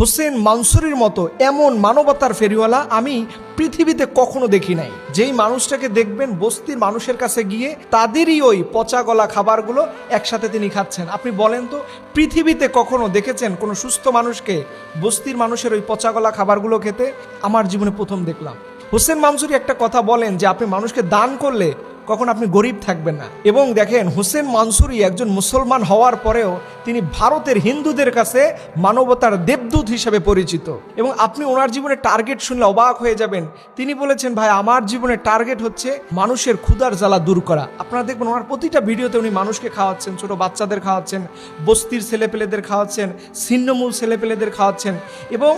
হোসেন মানসুরির মতো এমন মানবতার ফেরিওয়ালা আমি পৃথিবীতে কখনো দেখি নাই। যেই মানুষটাকে দেখবেন বস্তির মানুষের কাছে গিয়ে তাদেরই ওই পচা গলা খাবারগুলো একসাথে তিনি খাচ্ছেন। আপনি বলেন তো, পৃথিবীতে কখনো দেখেছেন কোনো সুস্থ মানুষকে বস্তির মানুষের ওই পচা গলা খাবারগুলো খেতে? আমার জীবনে প্রথম দেখলাম। হোসেন মানসুরি একটা কথা বলেন যে আপনি মানুষকে দান করলে কখন আপনি গরিব থাকবেন না। এবং দেখেন, হোসেন মানসুরি একজন মুসলমান হওয়ার পরেও তিনি ভারতের হিন্দুদের কাছে মানবতার দেবদূত হিসেবে পরিচিত। এবং আপনি ওনার জীবনের টার্গেট শুনলে অবাক হয়ে যাবেন। তিনি বলেছেন, ভাই আমার জীবনের টার্গেট হচ্ছে মানুষের ক্ষুধার জ্বালা দূর করা। আপনারা দেখবেন ওনার প্রতিটা ভিডিওতে উনি মানুষকে খাওয়াচ্ছেন, ছোট বাচ্চাদের খাওয়াচ্ছেন, বস্তির ছেলেপেলেদের খাওয়াচ্ছেন, ছিন্নমূল ছেলেপেলেদের খাওয়াচ্ছেন, এবং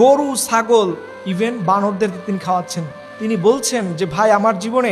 গরু ছাগল ইভেন বানরদের তিনি খাওয়াচ্ছেন। তিনি বলছেন যে ভাই আমার জীবনে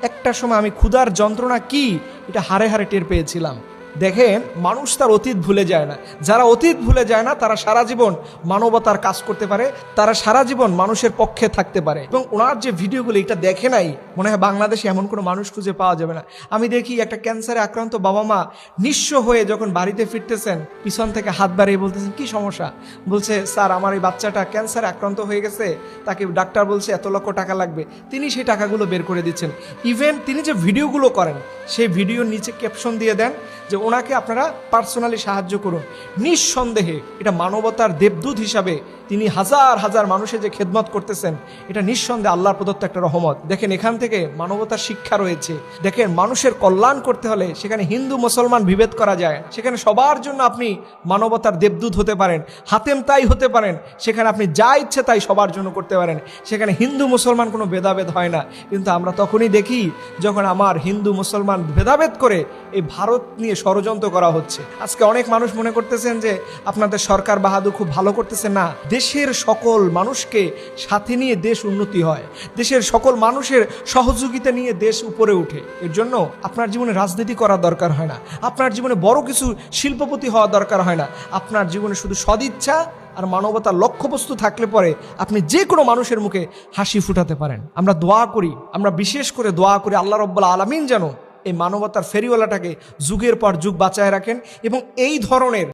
একটা সময় আমি ক্ষুধার যন্ত্রণা কি এটা হাড়ে হাড়ে টের পেয়েছিলাম। দেখেন, মানুষ তার অতীত ভুলে যায় না। যারা অতীত ভুলে যায় না তারা সারা জীবন মানবতার কাজ করতে পারে, তারা সারা জীবন মানুষের পক্ষে থাকতে পারে। এবং ওনার যে ভিডিওগুলো এটা দেখে নাই, মনে হয় বাংলাদেশে এমন কোনো মানুষ খুঁজে পাওয়া যাবে না। আমি দেখি একটা ক্যান্সারে আক্রান্ত বাবা মা নিঃস্ব হয়ে যখন বাড়িতে ফিরতেছেন, পিছন থেকে হাত বাড়িয়ে বলতেছেন কি সমস্যা? বলছে স্যার আমার এই বাচ্চাটা ক্যান্সারে আক্রান্ত হয়ে গেছে, তাকে ডাক্তার বলছে এত লক্ষ টাকা লাগবে। তিনি সেই টাকাগুলো বের করে দিচ্ছেন। ইভেন তিনি যে ভিডিওগুলো করেন সেই ভিডিওর নিচে ক্যাপশন দিয়ে দেন যে ওনাকে আপনারা পার্সোনালি সাহায্য করুন। নিঃসন্দেহে এটা মানবতার দেবদূত হিসাবে তিনি হাজার হাজার মানুষের যে খেদমত করতেছেন, এটা নিঃসন্দেহে আল্লাহর প্রদত্ত একটা রহমত। দেখেন, এখান থেকে মানবতার শিক্ষা রয়েছে। দেখেন, মানুষের কল্যাণ করতে হলে সেখানে হিন্দু মুসলমান বিভেদ করা যায়, সেখানে সবার জন্য আপনি মানবতার দেবদূত হতে পারেন, হাতেম তাই হতে পারেন। সেখানে আপনি যা ইচ্ছে তাই সবার জন্য করতে পারেন, সেখানে হিন্দু মুসলমান কোনো ভেদাভেদ হয় না। কিন্তু আমরা তখনই দেখি যখন আমার হিন্দু মুসলমান ভেদাভেদ করে এই ভারত নিয়ে ষড়যন্ত্র করা হচ্ছে। আজকে অনেক মানুষ মনে করতেছেন যে আপনাদের সরকার বাহাদুর খুব ভালো করতেছে। না, দেশের সকল মানুষকে সাথে নিয়ে দেশ উন্নতি হয়, দেশের সকল মানুষের সহযোগিতা নিয়ে দেশ উপরে উঠে। এর জন্য আপনার জীবনে রাজনীতি করার দরকার হয় না, আপনার জীবনে বড় কিছু শিল্পপতি হওয়া দরকার হয় না। আপনার জীবনে শুধু সদিচ্ছা আর মানবতার লক্ষ্যবস্তু থাকলে পরে আপনি যে কোনো মানুষের মুখে হাসি ফুটাতে পারেন। আমরা দোয়া করি, আমরা বিশেষ করে দোয়া করি আল্লাহ রাব্বুল আলামিন যেন এই মানবতার ফেরিওয়ালাটাকে যুগের পর যুগ বাঁচায় রাখেন এবং এই ধরনের